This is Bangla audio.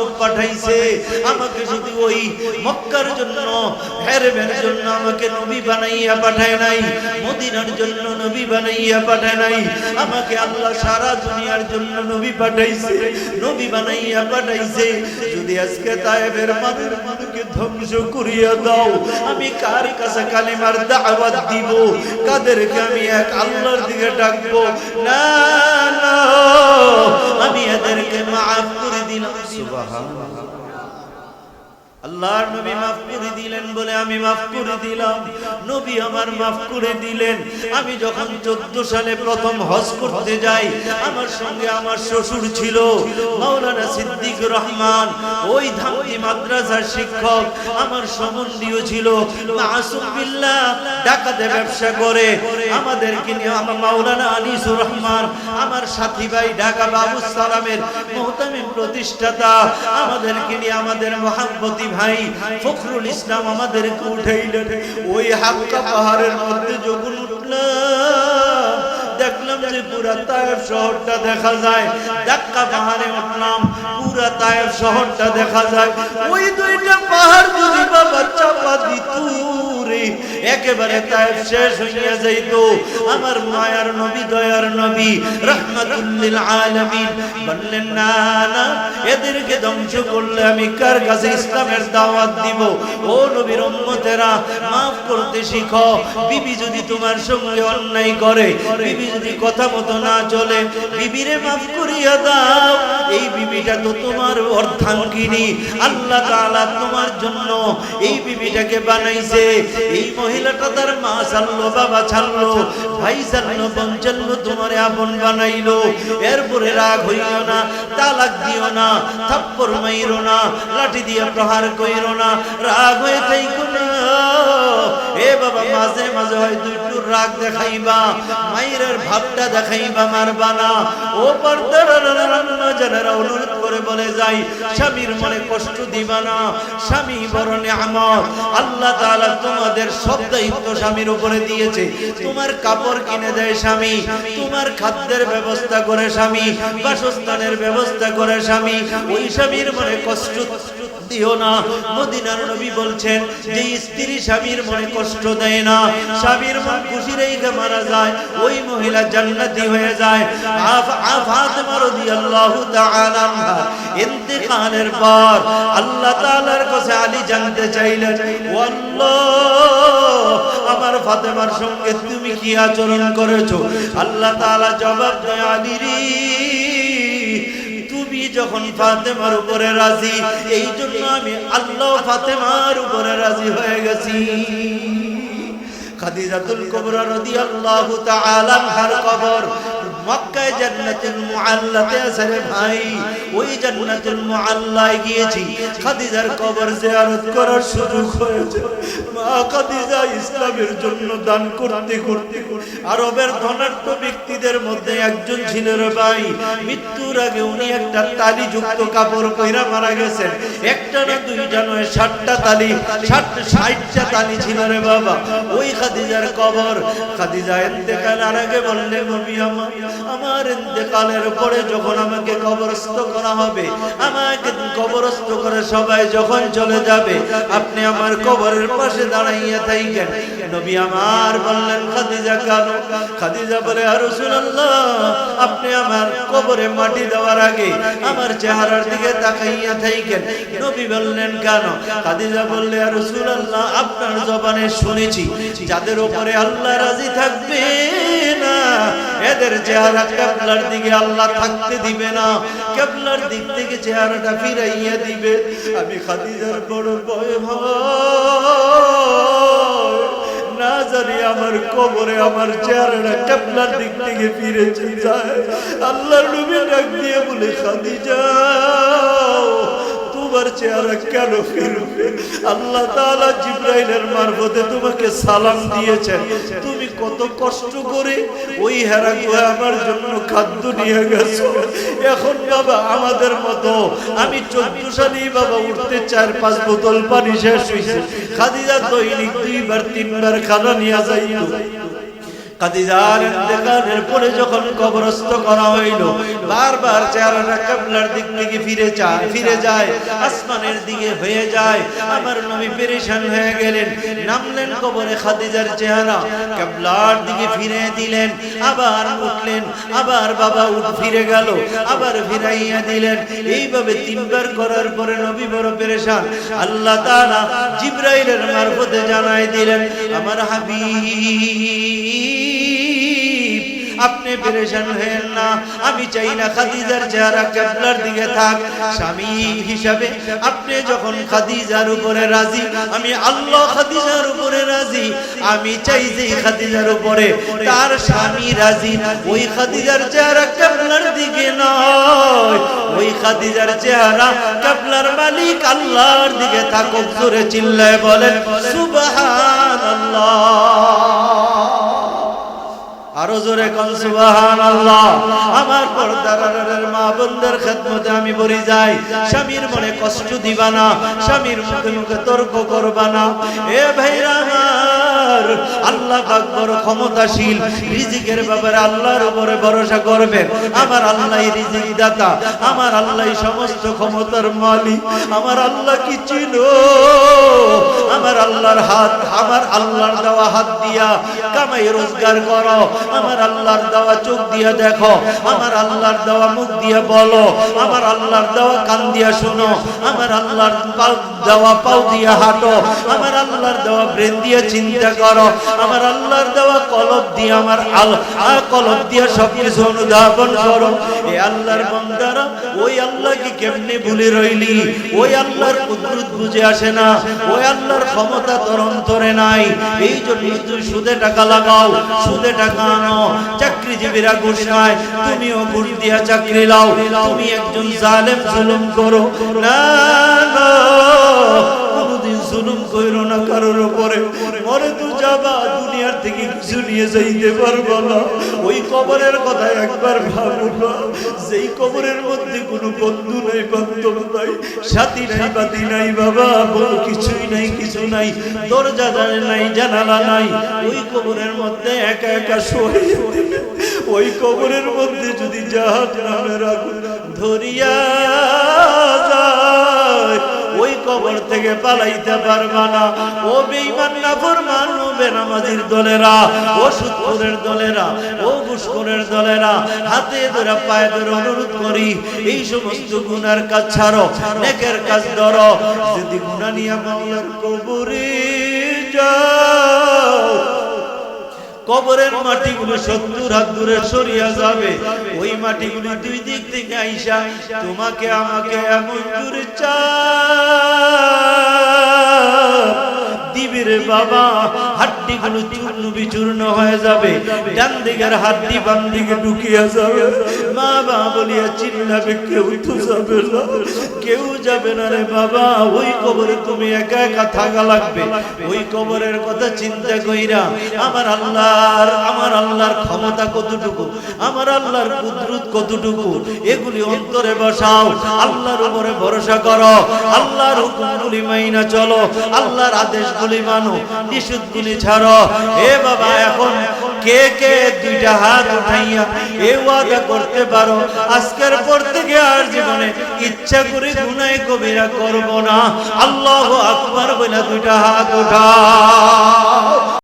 স্বরূপ পাঠাইছে। আমাকে শুধু ওই মক্কার জন্য হেরেমের জন্য আমাকে নবী বানাইয়া পাঠায় নাই, মদিনার জন্য নবী বানাইয়া পাঠায় নাই, আমাকে আল্লাহ সারা দুনিয়ার জন্য নবী পাঠাইছে, নবী বানাইয়া পাঠাইছে। যদি আজকে তায়েফের মানুষকে ধ্বংস করিয়া দাও, আমি কার কাছে কালিমার দাওয়াত দিব? কাদেরকে আমি এক আল্লাহর দিকে ডাকবো? না না, আমি এদেরকে মাফ করে দিলাম। সুবহানাল্লাহ। আল্লাহর নবী মাফ করে দিলেন বলে আমি মাফ করে দিলাম। নবী আমার মাফ করে দিলেন। আমি যখন 14 সালে প্রথম হজ করতে যাই, আমার সঙ্গে আমার শ্বশুর ছিল মাওলানা সিদ্দিক রহমান, ওই ধামতি মাদ্রাসার শিক্ষক। আমার সম্বন্ধীয় ছিল মাসুম বিল্লাহ, ঢাকাতে ব্যবসা করে। আমাদেরকে নিয়ে আমার মাওলানা আনিসুর রহমান, আমার সাথী ভাই, ঢাকা বাবু সালামের মুহতামিম প্রতিষ্ঠাতা, আমাদেরকে নিয়ে আমাদের মহাব্বতী ভাই ফখরুল ইসলাম আমাদেরকে উঠাইলেন। ওই হাক্কা পাহাড়ের মধ্যে যখন উঠলাম, দেখলাম যে পুরা তায়েফ শহরটা দেখা যায়। ধাক্কা পাহাড়ে উঠলাম, পুরা তায়েফ শহরটা দেখা যায়। ওই দুইটা পাহাড় যদি বাবা চাপা দিত রে, একেবারে তায়েফ শেষ হইয়া যাইত। আমার মায়ার নবী, দয়ার নবী, রাহমাতুল লিল আলামিন বললেন, না না, এদেরকে ধ্বংস করলে আমি কার কাছে ইসলামের দাওয়াত দিব? ও নবীর উম্মতেরা, মাফ করতে শিখো। বিবি যদি তোমার সঙ্গে অন্যায় করে, বিবি যদি কথা মতো না চলে, বিবিরে মাফ করিয়া দাও। এই বিবিটা তো তোমার অর্ধাঙ্গিনী। আল্লাহ তাআলা তোমার জন্য এই বিবিটাকে বানাইছে। এই মহিলাটা তার মা ছাড়লো, বাবা ছাড়লো, ভাই ছাড়লো, বোন ছাড়লো, তোমার আপন বানাইলো। এরপরে রাগ হইও না, তালাক দিও না, থাপ্পড় মাইরো না, লাঠি দিয়ে প্রহার কইরো না, রাগ হয়ে থাইকো না। এ বাবা, মাঝে মাঝে হয়তো একটু রাগ দেখাইবা, মাইরের ভাবটা দেখাইবা, মারবা না। ও পর্দার জানেরা অনুরোধ করে বলে যাই, স্বামীর মনে কষ্ট দিবা না। স্বামী বড় নিয়ামত। আল্লাহ তাআলা তোমাদের সব দায়িত্ব স্বামীর উপরে দিয়েছে। তোমার কাপড় কিনে দেয় স্বামী, তোমার খাদ্যের ব্যবস্থা করে স্বামী, বাসস্থানের ব্যবস্থা করে স্বামী। ওই স্বামীর মনে কষ্ট দিও না। মদিনার নবী বলছেন যে স্ত্রী স্বামীর মনে কষ্ট দেয় না, স্বামীর মন খুশি রেখে মারা যায়, ওই মহিলা জান্নাতি হয়ে যায়। ফাতেমা রাদিয়াল্লাহু তাআলা আনহা ইন্তেকালের পর আল্লাহ তাআলার কাছে আলী জানতে চাইলেন, ও আল্লাহ, আমার ফাতেমার সঙ্গে তুমি কি আচরণ করেছো? আল্লাহ তাআলা জবাব দেয়, আলী রে, তুমি যখন ফাতেমার উপরে রাজি, এই জন্য আমি আল্লাহ ফাতেমার উপরে রাজি হয়ে গেছি। খাদিজাতুল কুবরা রাদিয়াল্লাহু তাআলা আনহার কবর মক্কায় জান্নাতুল মুআল্লাতে আছে রে ভাই। ওই জান্নাতুল মুআল্লায় গিয়েছি, খাদিজার কবর জিয়ারত করার সুযোগ হয়েছে। মা খাদিজা ইসলামের জন্য দান করতে করতে আরবের ধনাঢ্য ব্যক্তিদের মধ্যে একজন ছিলেন রে ভাই। মৃত্যুর আগে উনি একটা তালিযুক্ত কাপড় পরে মারা গেছেন। একটা না দুইটা নয়, 60টা তালি, 60টা তালি ছিল রে বাবা। ওই খাদিজার কবর। খাদিজা ইন্তেকালের আগে বললেন, নবী আমার ইন্তেকালের পরে যখন আমাকে কবরস্থ করা হবে, আমাকে কবরস্থ করে সবাই যখন চলে যাবে, আপনি আমার কবরের পাশে দাঁড়াইয়া থাকেন। নবী আমার বললেন, খাদিজা কেন? খাদিজা বলে, ইয়া রাসূলুল্লাহ, আপনি আমার কবরে মাটি দেওয়ার আগে আমার চেহারার দিকে তাকাইয়া থাকেন। নবী বললেন, কেন? খাদিজা বললে, ইয়া রাসূলুল্লাহ, আপনার জবানে শুনেছি যাদের উপরে আল্লাহ রাজি থাকবে না, এদের চেহারা কিবলার দিকে আল্লাহ থাকতে দিবে না, কিবলার দিক থেকে চেহারাটা ফিরাইয়া দিবে। আমি খাদিজার বড় ভয় হয়, না জানি আমার কবরে আমার চেহারাটা কিবলার দিক থেকে ফিরে যায়। আল্লাহর নবী ডাক দিয়ে বলে, খাদিজা, তোমার চেহারা কেন ফিরবে? আল্লাহ তাআলা জিবরাইলের মারফতে তোমাকে সালাম দিয়েছেন। তুমি কত কষ্ট করে ওই হেরা গুহা আমার জন্য খাদ্য নিয়ে গেছো। এখন বাবা আমাদের মতো আমি 14 সালেই বাবা উঠতে 4-5 বোতল পানি শেষ হয়েছে। খাদিজা দৈনিক 2-3 বার খানা নিয়ে যাইতো। খাদিজার ইন্তেকালের পরে যখন কবরস্থ করা হইল, বারবার চেহারাটা কিবলার দিক থেকে ফিরে যায়, আসমানের দিকে হয়ে যায়। আমার নবী পেরেশান হয়ে গেলেন, নামলেন কবরে, খাদিজার চেহারা কিবলার দিকে ফিরে দিলেন, আবার উঠলেন, আবার বাবা ফিরে গেল, আবার ফিরাইয়া দিলেন। এইভাবে তিনবার করার পরে নবী বড় পেরেশান। আল্লাহ তাআলা জিবরাইলের মারফতে জানাই দিলেন, আমার হাবিব আপনি পেরেশান হয়েন না, আমি চাই না খাদিজার চেহারা কিবলার দিকে থাক। স্বামী হিসাবে আপনি যখন খাদিজার উপরে রাজি, আমি আল্লাহ খাদিজার উপরে রাজি। আমি চাই যে খাদিজার উপরে তার স্বামী রাজি, ওই খাদিজার চেহারা কিবলার দিকে নয়, ওই খাদিজার চেহারা কিবলার মালিক আল্লাহর দিকে থাকুক। জোরে চিল্লায় বলেন সুবহানাল্লাহ, আরো জোরে কোন সুবহানাল্লাহ। আমার পর্দার মা বোনদের খেদমতে আমি বলি যাই, স্বামীর মনে কষ্ট দিবা না, স্বামীর মুখে মুখে তর্ক করবা না। এ ভাইরা আমার, আল্লাহ পাক বড় ক্ষমতাশীল, রিজিকের ব্যাপারে আল্লাহর উপরে ভরসা করবেন। আমার আল্লাহই রিজিক দাতা, আমার আল্লাহই সমস্ত ক্ষমতার মালিক। আমার আল্লাহ কি চিনো? আমার আল্লাহর হাত, আমার আল্লাহর দেওয়া হাত দিয়া কামাই রোজগার করো, আমার আল্লাহর দেওয়া চোখ দিয়া দেখো, আমার আল্লাহর দেওয়া মুখ দিয়া বলো, আমার আল্লাহর দেওয়া কান দিয়া শুনো, আমার আল্লাহর দেওয়া পাও দিয়া হাঁটো, আমার আল্লাহর দেওয়া ব্রেন দিয়া চিন্তা করো, আমার আল্লাহর দেওয়া কলব দিয়ে আমার কলব দিয়া সবকিছু অনুধাবন করো। এ আল্লাহর বান্দারা, ওই আল্লাহকে কেমনে ভুলে রইলি? ওই আল্লাহর কুদরত বুঝে আসে না, ওই আল্লাহর ক্ষমতা তোর অন্তরে নাই। এই জন্য তুই সুদে টাকা লাগাও, সুদে টাকা আনো, চাকরিজীবীরা ঘুষ খায়, তুমিও ঘুষ দিয়া চাকরি লাও, তুমি একজন জালেম জুলুম করো না, কোনদিন জুলুম কইরো না কারোর উপরে। মরে তো যাবা, দুনিয়ার থেকে কিছু নিয়ে যাইতে পারবো না। ওই কবরের কথা একবার ভাবো না, যেই কবরের মধ্যে কোনো বন্ধু নাই, বান্ধব নাই, সাথী নাই, বাতি নাই, বাবা বলো কিছুই নাই, কিছু নাই, দরজা নাই, জানালা নাই। ওই কবরের মধ্যে একা একা শুয়ে, ওই কবরের মধ্যে যদি জাহান্নামের আগুন ধরিয়া যায়, ওই কবর থেকে পালাইতে পারবা না। ও বেঈমান নাফরমান ও বেনামাজির দলেরা, ও সুদখোরের দলেরা, ও ঘুষখোরের দলেরা, হাতে ধরে পায়ে ধরে অনুরোধ করি, এই সমস্ত গুনার কাজ ছাড়ো, নেকের কাজ ধরো। যদি গুনাহ নিয়ে মাওলার কবরে যাও, কবরের মাটিগুলো 70 হাত দূরে সরিয়া যাবে। ওই মাটিগুলি দুই দিক থেকে আইসা তোমাকে আমাকে এমন দূরে দিবে রে বাবা, হাড্ডিগুলো চূর্ণ বিচূর্ণ হয়ে যাবে, ডান দিকের হাড্ডি বাম দিকে ঢুকিয়া যাবে। মা বাবা বলিয়া চিল্লাবে, কেউ তো যাবে না, কেউ যাবে না রে বাবা। ওই কবরে তুমি একা একা থাকা লাগবে। ওই কবরের কথা চিন্তা কইরা আমার আল্লাহর ক্ষমতা কতটুকু, আমার আল্লাহর কুদরত কতটুকু, এগুলি অন্তরে বসাও। আল্লাহর উপরে ভরসা করো, আল্লাহর হুকুমগুলি মাইনা চলো, আল্লাহর আদেশগুলি মানো, নিষেধগুলি ছাড়ো। এ বাবা, এখন কে কে দুইটা হাত উঠাইয়া এ ওয়াদা করতে পারো, আজকের পর থেকে আর জীবনে ইচ্ছা করে গুনাহ কবিরা করব না? আল্লাহু আকবার বলে দুইটা হাত উঠাও।